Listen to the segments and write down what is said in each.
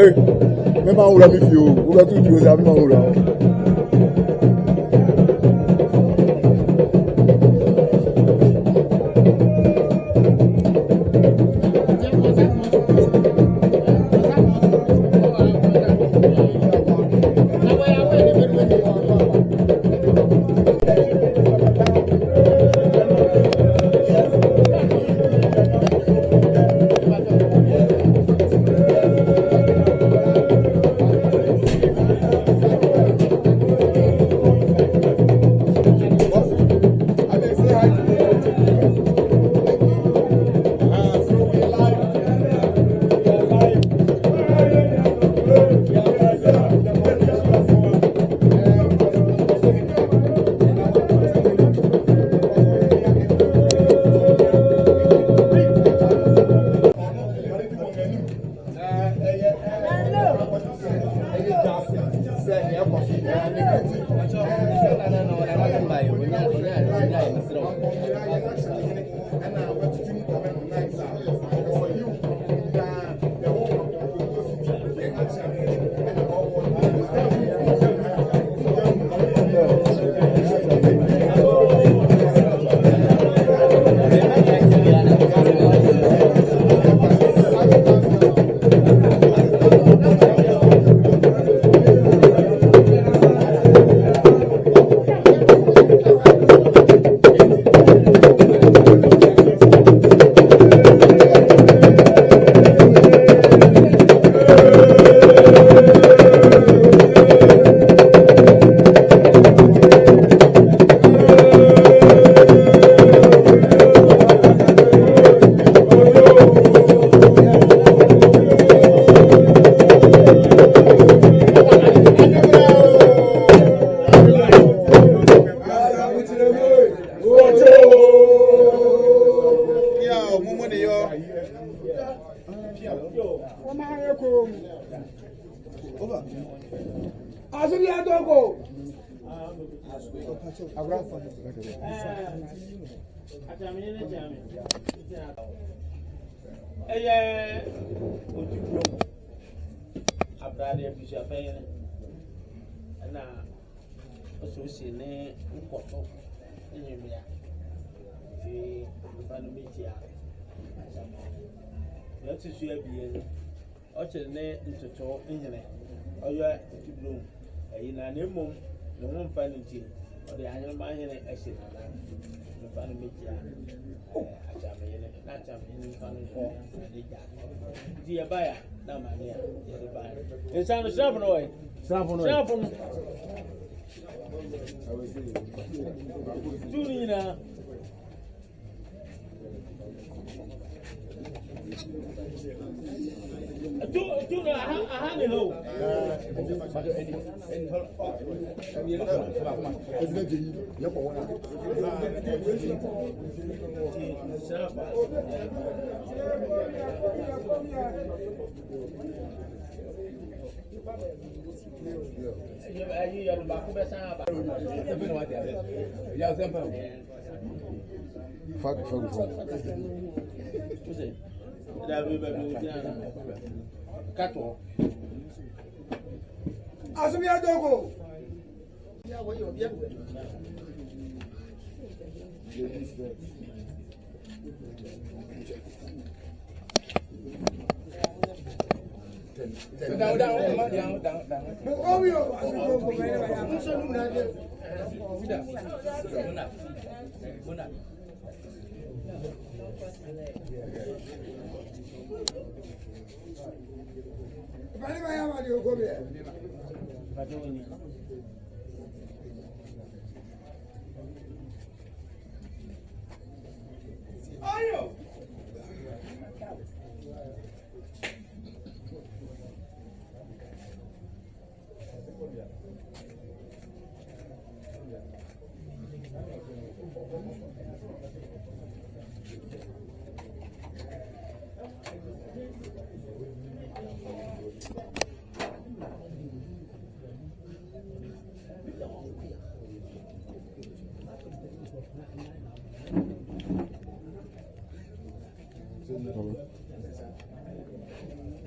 Allez, même pas où la mifio, où la tout tu veux jamais où là.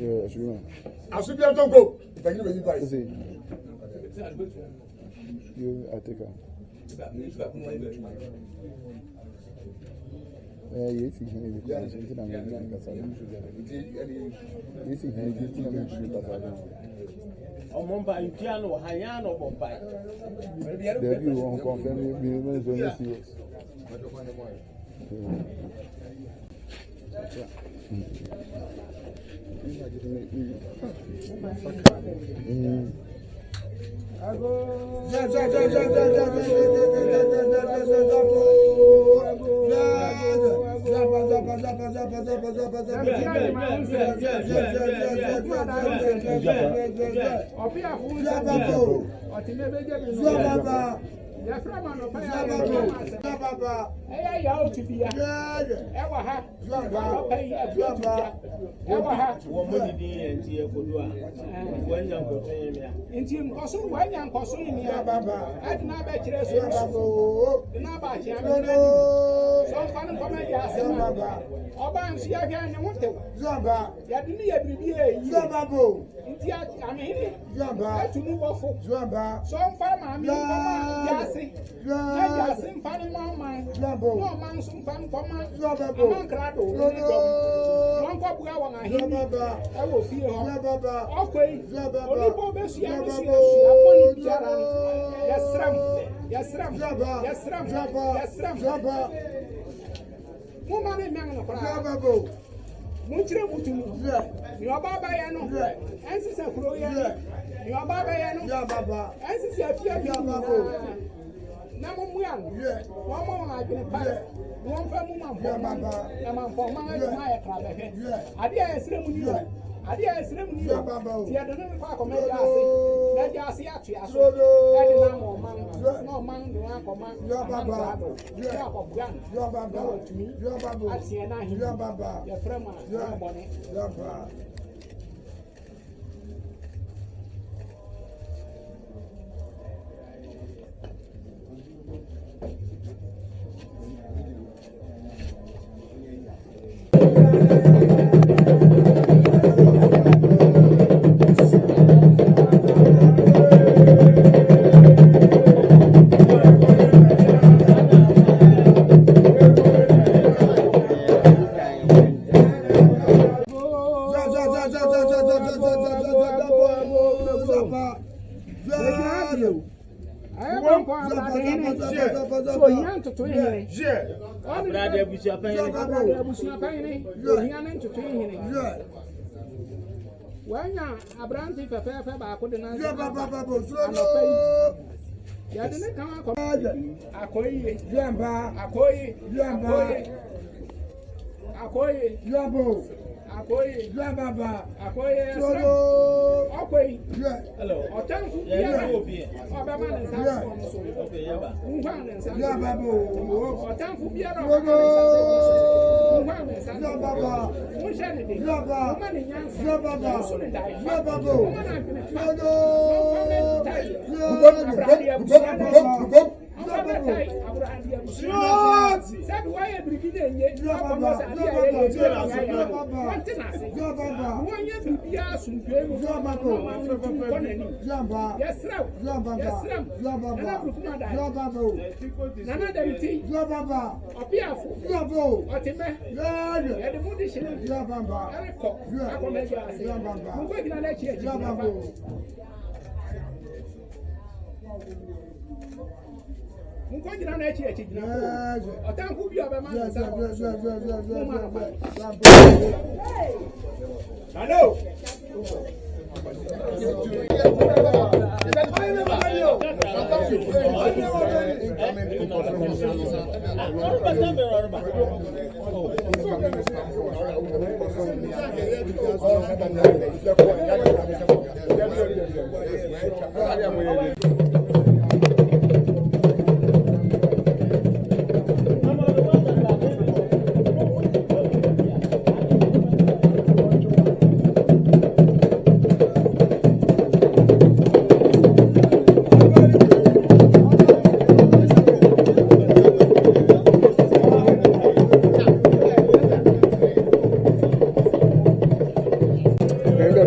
Yeah, Asubia don't go. Thank you very much. You, I take her. Yes, he can be something I'm going to say. Yes, he can be something on Mumbai, Piano, Hayano, Bombay. There you won't confirm me when you see us.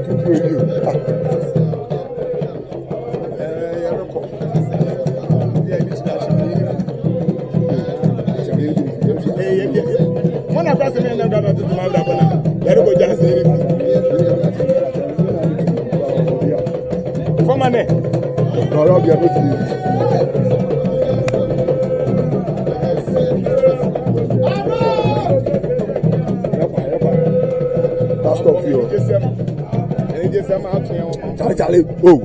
Tutu That's not fear. Charlie, oh.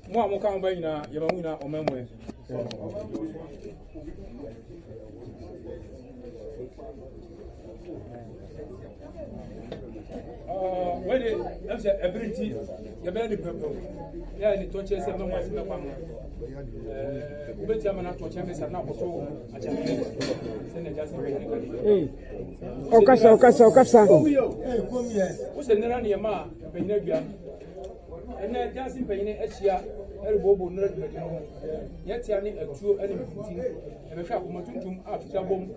Moi, mon camp, il y a au même moment. When the ability, the very purple, yeah, the torture 7 months in the family. I'm not torturing myself now for so much. Okasa. What's the Nerania Ma, Benavia? And then dancing Penny Echia, Elbow, yet turning a true enemy and a shop Matuntum after bomb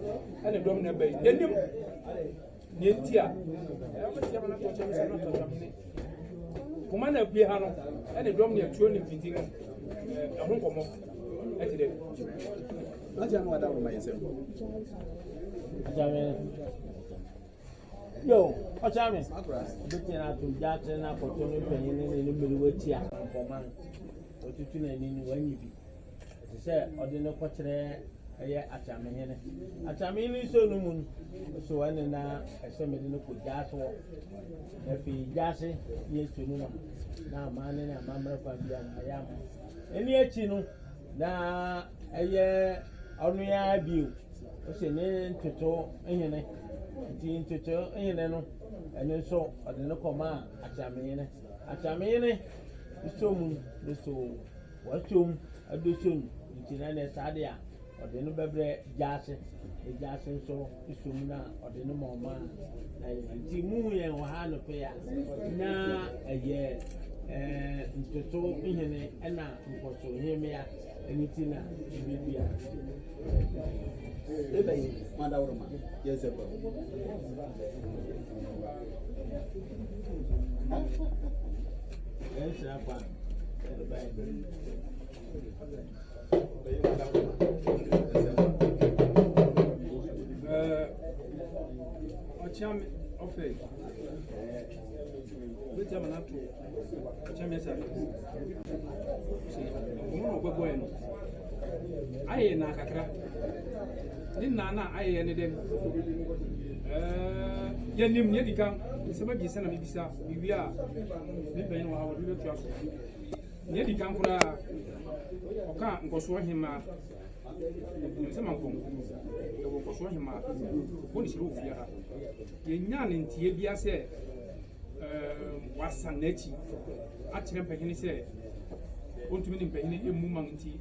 and a dominant bay. Then you Nietia. Commander Piano and a dominant training meeting a home for more. I don't know what I would myself. Yo, what's happening? Looking at to Jackson, opportunity, and in the middle of Tia for man. What you think when you be? Say, or the no quarter at Chamene. At Chamene, so no moon. So, and now I send me no good gas or if he gassy, yes to no. Now, man, and a member of I am. Any chino now a year only I view. What's your name to talk in to tell no, and then so I didn't come out at Chamene, the soon, the soul, what soon, I do soon, it's in any sadia, or the no baby jassy, the jassy so, the soon or the no more man. The moon and Wahana pay now a year, and to talk in and now, NKOSOHEMEA, anything that Yes, sir. Ocham ofe. Wait a minute. Ocham yes sir. Omo no gbogbo eno. Aye na kakra. Ni na aye ne dem. Yenim ye dikan. Seba bi sana bi bisa. Bibia. Ni ben wa wodi betu aso. Ye dikan kura. Oka NKOSOHEMEA. Se Mampong. Yo NKOSOHEMEA. Boni siru fia. Ye nya ne ntie bia se wasan nachi. Akyere mpanyini se ontumi ni mpanyini emu man nti.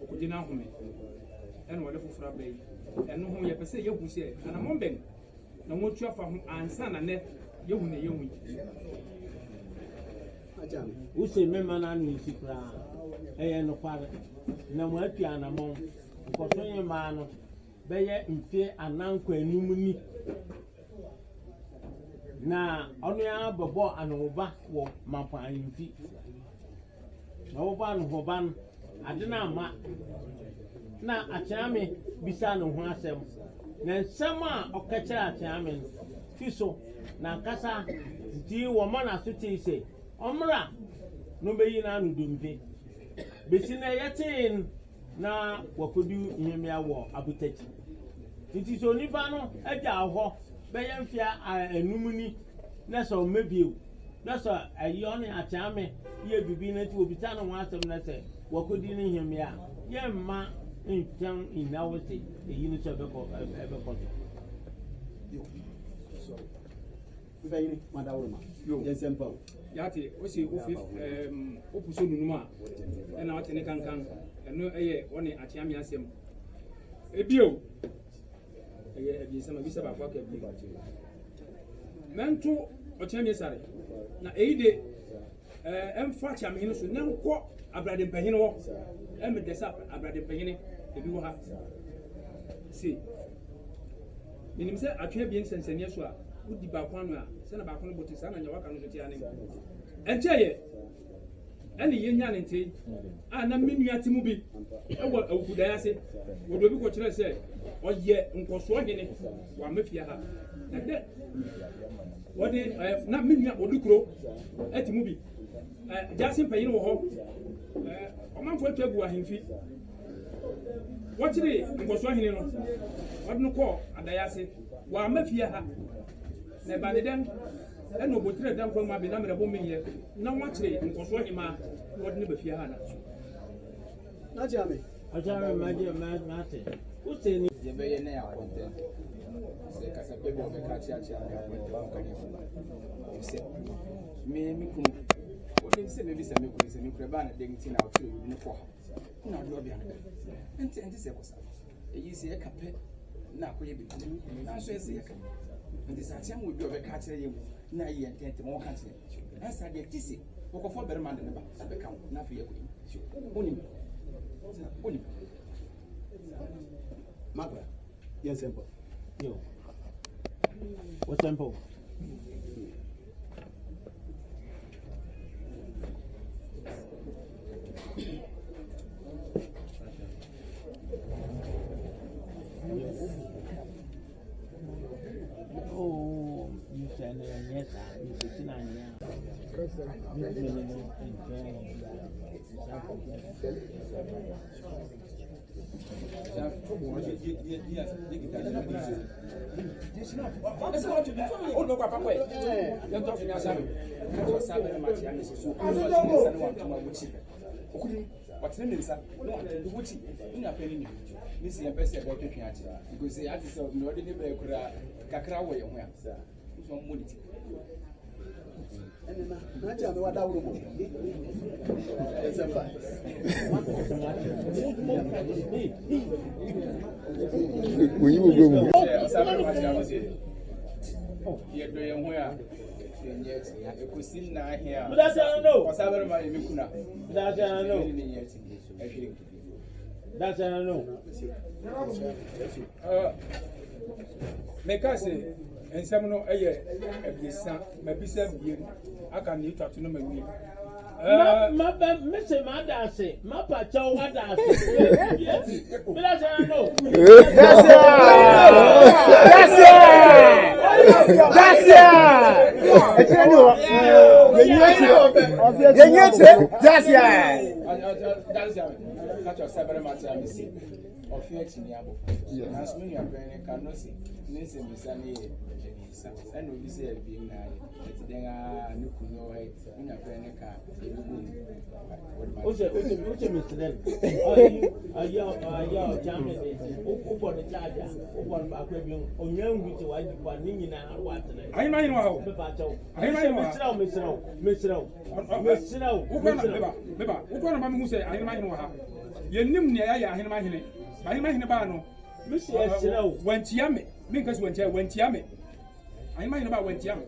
Okugina home. Eno wale fufura bei. Eno ho ye pese ye hu se ana momben. Na wotu afa ho ansa na ne ye hu ne ye hu. Ajam. Use mema na nu sikra. Eye no kware. Na mo atua na mo. NKOSOHEMEA no beye mfie anankwa enum ni. Na onu ya bobo anoba wo Mampong mfi. Na wo ba no hoban ade na ama na akyame bisa no ho asem. Na nsem a okakira akyame fiso na nkasa di wo ma na so ti se omra no beyi na anu dumpe besi na yetin na wakodu nyemia wo abutachi titi so nipa no aja ho beye mfia enumuni na so mebiew na so ayo ne akyame ye bibi na ti obita no ho asem na se wakodi ne nyemia ye ma ntan inawose eyi ni so ebeko Very Madawma. Yes, Empo. Yati, osi ofi opuso nunuma. Ena watene kankan. Eno eye woni atiami asem. Ebio. Eye ebi sama bisa ba fa ka ebi. Mentu otiami sare. Na eide emfa atiami no so nanko abrade mpanyine wo. Em desa abrade mpanyine ebi wo ha. Si. Minim se atwe bi nsensania so a udi ba kwanu a se na ba kwanu boti sa na nya waka no so tia ne encheye ene yenya ne nti a na menu atimu bi ewo awukuda ya se wodo bi ko kire se oye NKOSOHEMEA wa mafia ha na de wodi na menu odukuro atimu bi jasin payin wo ho omanfo atu ahemfi wotire NKOSOHEMEA no wadno ko adayase wa mafia ha na ba de den eno botire dan ko ma be na mere bo menye na watire NKOSOHEMEA wodne ba fia ha na Ajame. Ajame mate useni ye be ye na ya content se kasa pe bo be ka chia chia na content ka ni fu se me kunu o dem se me bi se me kunu se me kure ba na de nti na o tire ni ko ha na do bia na enti se ko sa eyi se e kape na akoye bi na so e se e ka nti sa tia mo bi o be ka chia ye mu na ye ntente mo ka chia asa de tisi ko ko fo bere man de ba abe ka na fi ye ko oni Magwa. Yes, Empo. yo. What's simple? Oh, you said yes, you said Ajame wa Dawma. Yes, Empo. When you go, ye do ye ho a yet e ko sin na here But that's I know. o saber ma e kuna That's I know. e That's I know. Meka se ensem no eye ebisa mabisa biem aka ne twatu no mawi Mr. Madase, Mapa Chow Madase. And we say being then no way in a friend car. Mr. Germany, who the charger, who won Akuapem, on young with the white one, Nina, what? I know how. I know who say I know how. You knew me, I am him. I am him. Mr. When Tiame, because when Tiame. I mind about when Tiame.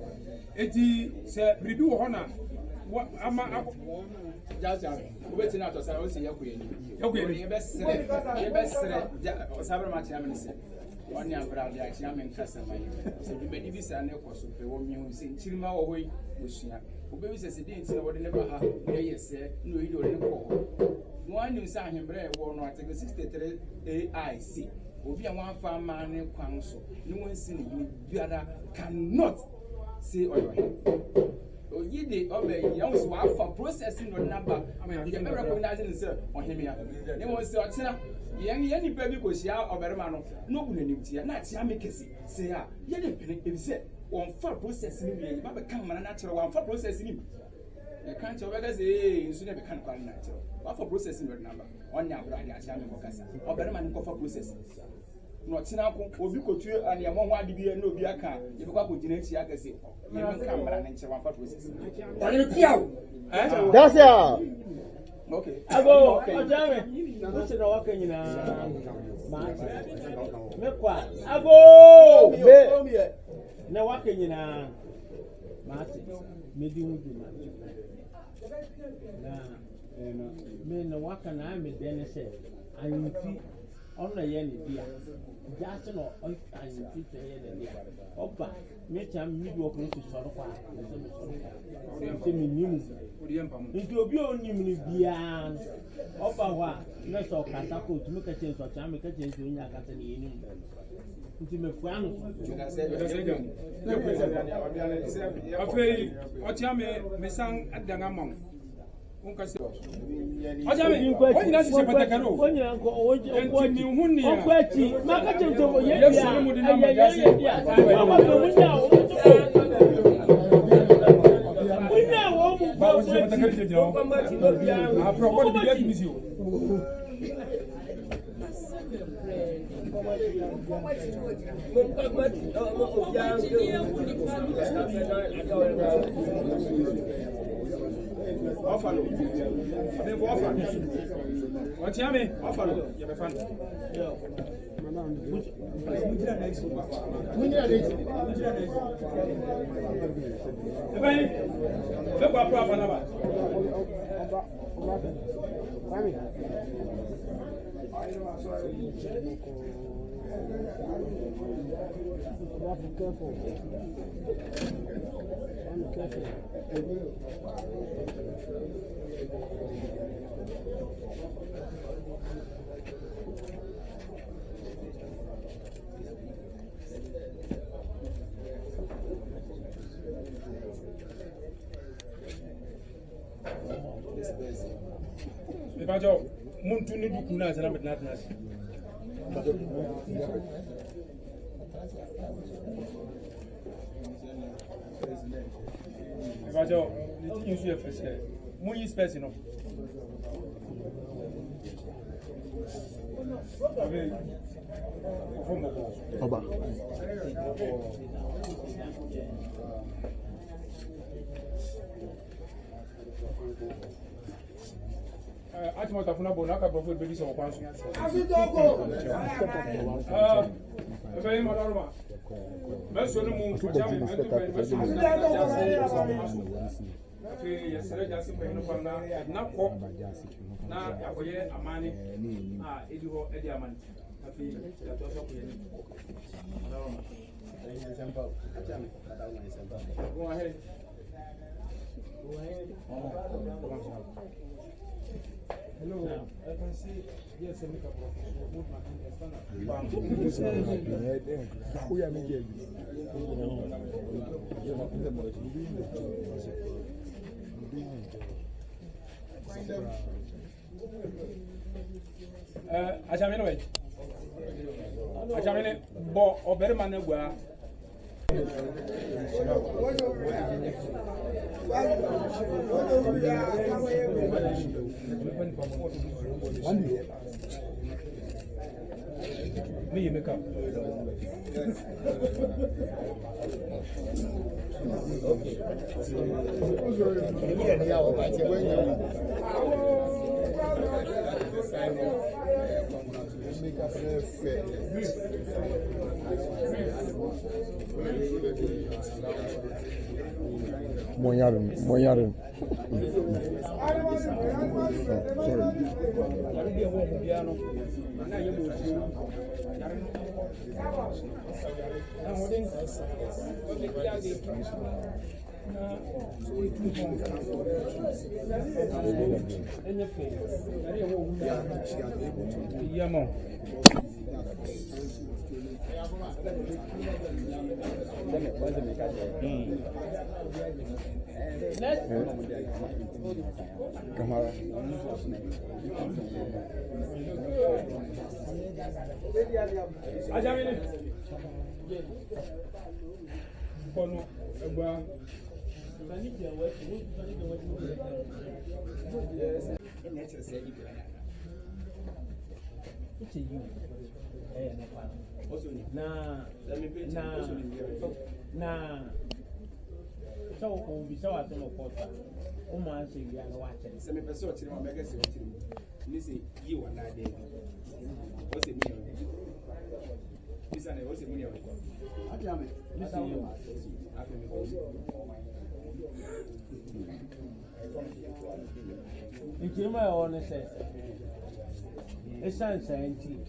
It is review honor. What am I? Just waiting out of I say, okay, best Sabra Matiam said. One young brother, I am in Castle. So you may be sent a course of the woman who sing Chilma away, Lucia. Who baby says he didn't say what never have. Yes, sir, no, you don't know. One you saw him bread, war not take the 63 AIC. Obi a one farm man in council. No one seen you cannot say on your head. Oh, ye did obey young swap for processing your number. I mean, you can never recognize it on him here. They want to say, young any baby because she are over man. No one knew here. Not Yamikasi. Say, you didn't pay if said one for processing me. But come on, natural one for processing him. You can't always say, you should never come quite natural. What for processing your number? On your brother, Yamikasa. Or better man go for processing. No, Tinako, or you could do and your mom wanted to be a no be a car. You go to Geneti Agassi. You don't come and one for processing. That's ya. Okay. I go, what's the walking in a Mequa? I go, no walking in a Martin, medium. Men the walk and I'm a Dennis said, I see on the Yenny dear. Jason or I see the year. Opa, make a midwalk to Sorrow. It will be only beyond Opa. Let's talk Catako to make a change or time, make a change in your Catany. Into my friend. Okay, what you may sang at the Mampong. Offer. What's yummy? Offer. You have fun. Look what proper. Bajo, Muntu ni dukuna sana betnat nas. Bajo, ni use your face. Muy space no. Oba. Ati mo tafuna bona ka profit baby so kwanso. Ebe mo daruma. Meso no mu chama meto pe meso. Afi yesere jasi pe no kwanda na ko na yakoye amani edi ho edi amani. Afi ya to so ko yeni. Daruma. Go ahead. Hello, I can see yes, a makeup professional. Both my Achamene, bo oberma na gwa. Me you make up. Moyarin. Kamara. Ajamine. Kono egba. So we saw at no quarter. O man say we are no watching. Some person to my mega say you say you are not there. What's it mean? This and what's it mean? Nti ma yo ne se esan santi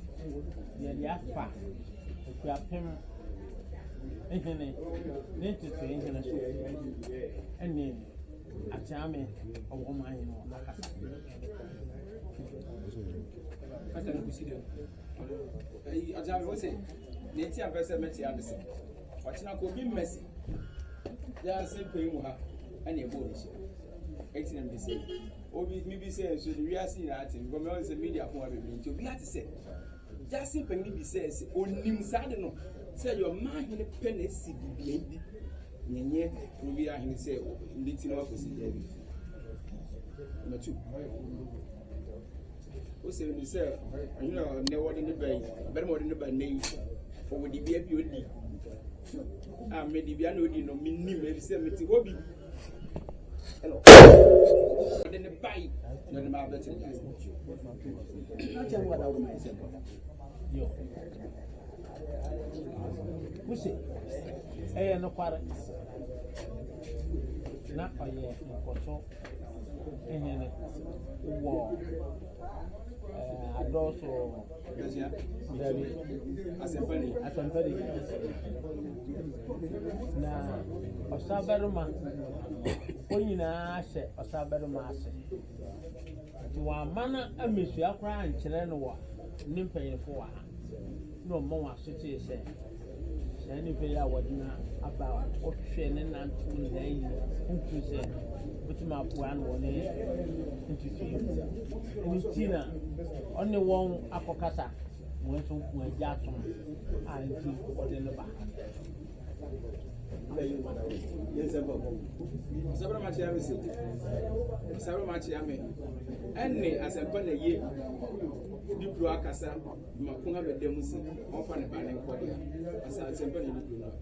ye ya fa Akuapem ehene ne tete ehene so ene atiame owo man no akasa Ata no kusi dem. Ajame wo say ne ti ampese meti adese. Wachina ko bi mmesi. Ya se pe mu ha ene ebo ni se. Etinam bi say obi mi bi say so we are seeing that because me on say media for we be nti obi ati say just say pe ni bi say onim sade no say your man hene pen esi bi bi nyenye obi ahene say nditi no akosi there bi. Number 2 o say ni say you know ne wodi ne bay better wodi ne bay nei for wodi bia bi odi me di bia no odi no minnim e bi say meti hobi hello wodi ne bay no ne ma better na tell what I want myself. yo musi no kware na oye nkoto ehene wo adoso Davi asempani na osaberuma onyina ahye osaberuma ase ti wa mana amesu akra ankyere no wa nimpanyefo wa no mo wa so tie se ni pe ya wadina aba otwe ne nantu na yi ntu se butima puan woni ntutu ni tina oni won akokasa mo so ku aja atom anti ode no ba sabra ma chia mesi sabra ma chia me enne asempa na ye diplo akasa ma kunga be dem si ofa ne ba ne nkode asa asempa na diplo na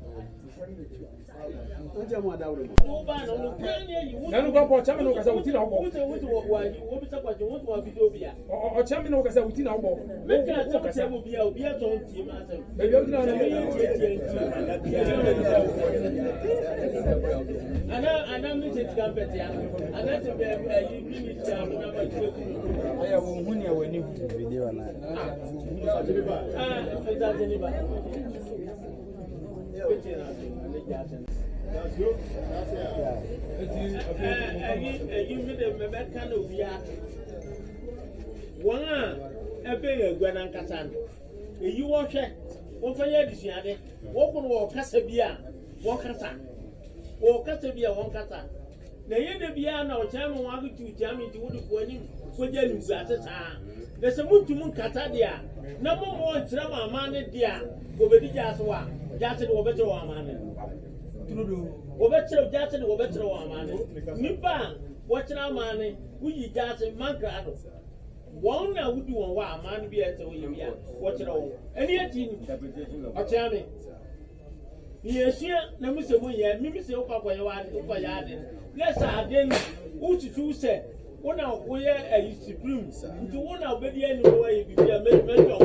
Oje mo adawro. no ba no no kwen ye yi Nanu gwa po chama no kasa uti na obo. wo bi takwa wo to wa video bia O chama no kasa uti na obo. make a tell say mo bia obi a ton ti ma say Baby o na ana mi se ti campet ya ana te be yi bi ni cha na ba ti ku aya wo hu ne wani video na ita ni ba na yende bia na ochama wagu tu jami ti wudu kwani ko je lu gase sa na se mutu mun kata dia na mo mo ntira mama ne dia go be di jase wa jase wo betre wa mama ne tudu wo betre jase wo betre wa mama ne nipa wo tira mama ne wuyi jase manka do won na wudu won wa mama ne bia te wo yia wo tira wo eni ati ni ochama Yesia na muse mo ye mi mise okwa kwa ya de let's aden ututu se wona woye ayi supreme nti wona obedi ani wo ye bibia mejo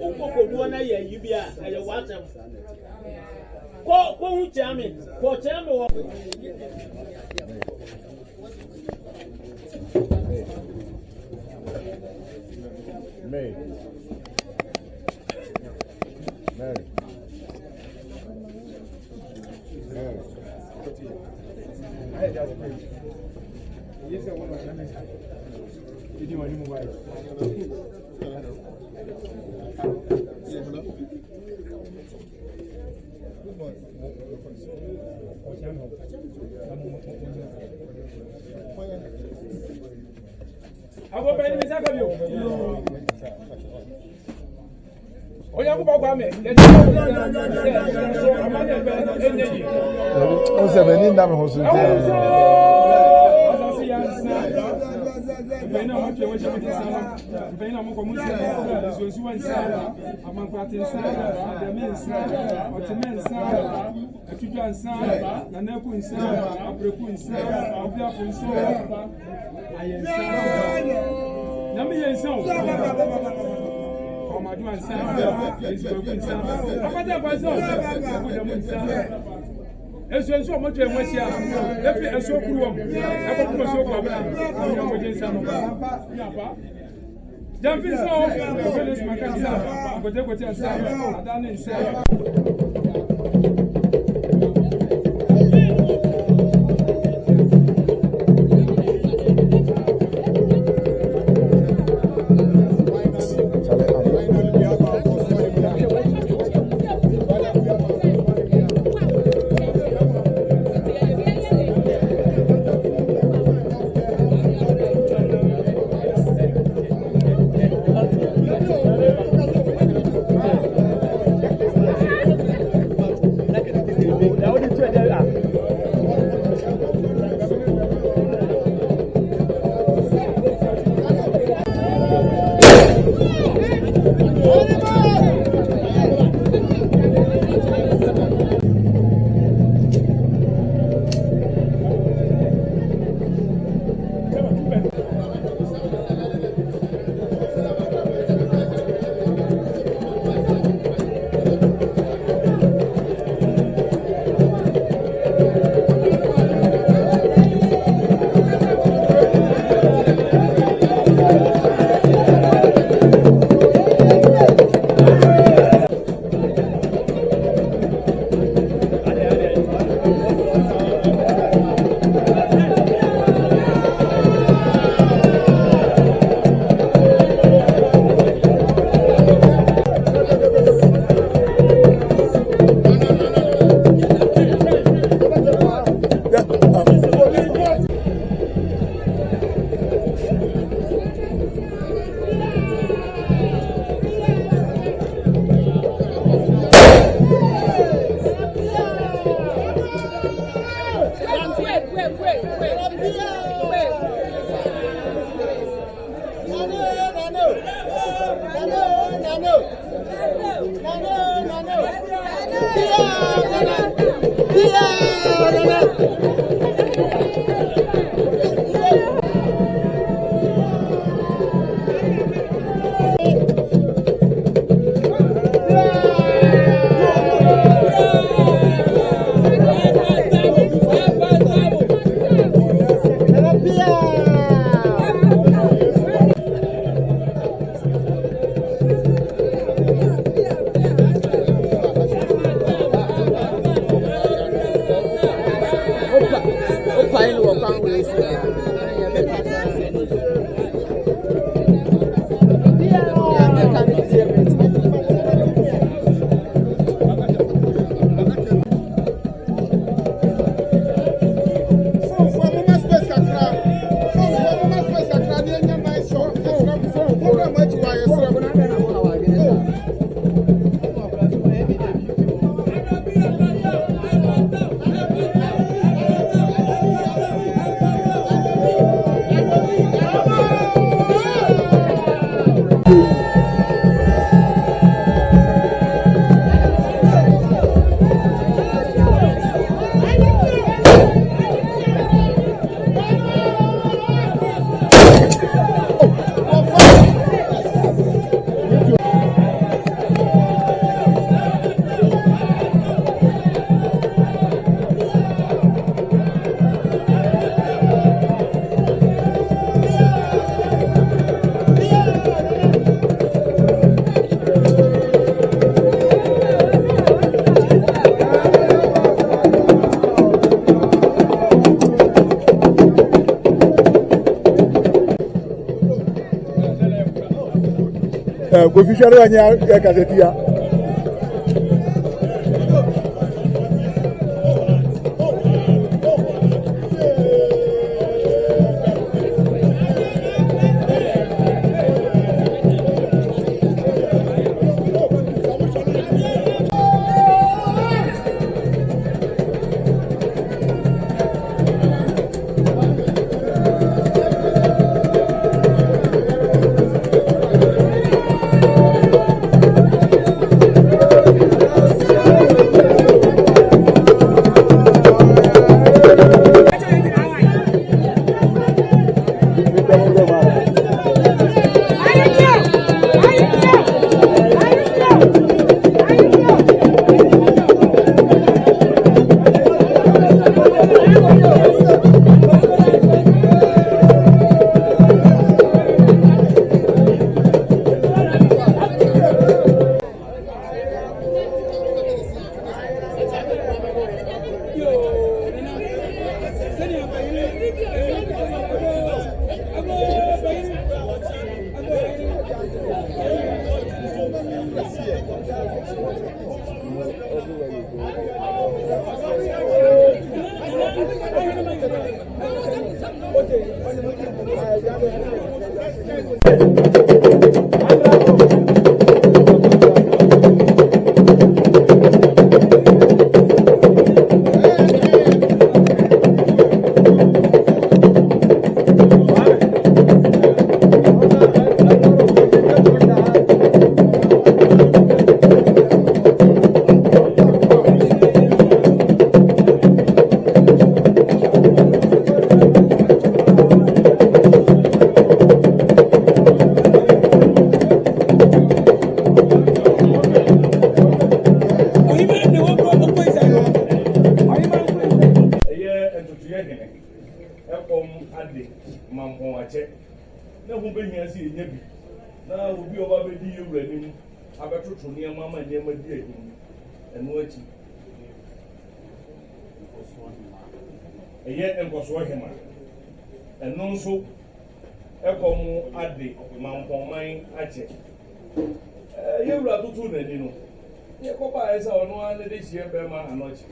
okoko na ye yi bia aye watem ko hu chame ko chame wo Mary. Akuapem ni saka bio. Oya ku bagwa me. On se veni nda me hosu. Bena mo ke wo che me sala. Bena mo ko mu sala. So su wan sala. Amankwa tin sala. Adamen sala. Otemen sala. Atudwan sala. Nanaku sala. Apreku sala. Abiafu sala. Ayen sala. Nami yen sala. Amadu ansana esibagu nsana akata kwaso ko dem nsana eso mo twa mwachia efi eso kuruwom akoko mo so kwa bra mo mo je nsana ya ba jampi so ko les makansa ko de ko tia nsana adane nsana Officially, I am Mampong ache na hu behia si enya bi na obi oba bedi ewura nim abetoto ne mama ne ma di ahim eno achi eye NKOSOHEMEA eno nso ekomu ade Mampong man ache yewura tutu nani no ye koba esa ono ane de hie be ma anochi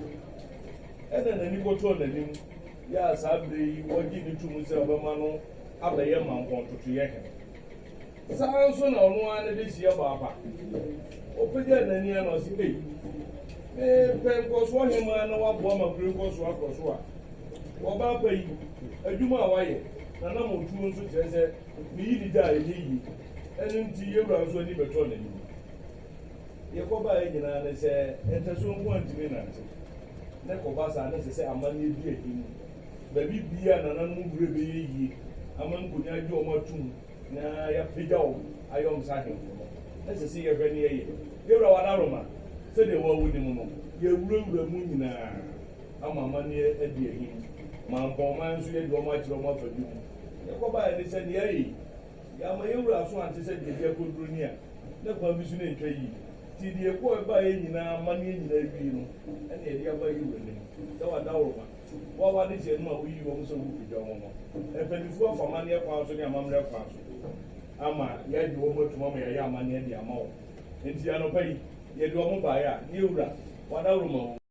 ena nani ko to nani ya sabre wodi ni tumu se obama no abaye Mampong TOTOEHENE sa so na ono ane de hie ba apa opede nani ano si pe NKOSOHEMEA na wa bo ma NKOSO akoso a oba ba yi aduma awaye na na mo tuo nso kyerese mi yi da yi enu nti yewura nso ni beto nani ye koba ye nyina ne se entaso nko antimi na nti ne koba sa ne se amane bi ehim ba bibia na nanu bure be yi aman kunya ji o matum na ya pija o ayom sa him ne se ye hwe ne ye yewura wada roma se de wo wudi mu no ye wura mu nyina ama amane adi ehim Mampong man so ye do ma chiro ma fadu ye koba ye ne se ne ye ya ma yewura so ante se de ye koduru ni a ne kwa bi su ne ntwa yi ti de ko ba ye nyina amane nyina wi no ene ye dia ba yi wele da wada roma wa wa de je no a wo yi wo so wu pija wo no e penifu afama ne kwa so ne amamre kwa so ama ya di wo motuma ma ya amane di ama wo enti ano pai ye do mo ba ya yewura wada roma